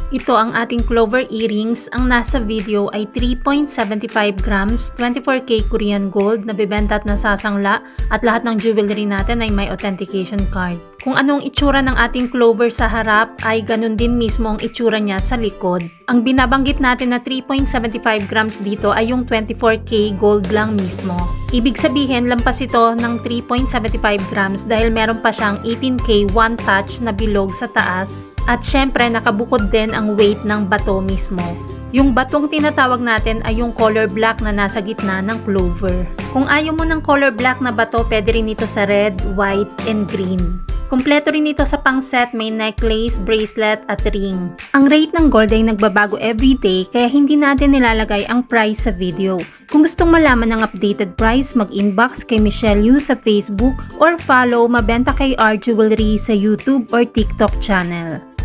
Ito ang ating clover earrings. Ang nasa video ay 3.75 grams, 24K Korean gold na bibenta at nasasangla at lahat ng jewelry natin ay may authentication card. Kung anong itsura ng ating clover sa harap ay ganun din mismo ang itsura niya sa likod. Ang binabanggit natin na 3.75 grams dito ay yung 24K gold lang mismo. Ibig sabihin lampas ito ng 3.75 grams dahil meron pa siyang 18K one touch na bilog sa taas at syempre nakabukod din ang weight ng bato mismo. Yung batong tinatawag natin ay yung color black na nasa gitna ng clover. Kung ayaw mo ng color black na bato, pwede rin ito sa red, white, and green. Kompleto rin ito sa pang-set, may necklace, bracelet, at ring. Ang rate ng gold ay nagbabago everyday kaya hindi natin nilalagay ang price sa video. Kung gustong malaman ng updated price, mag-inbox kay Michelle Yu sa Facebook or follow Mabenta Kay R Jewelry sa YouTube or TikTok channel.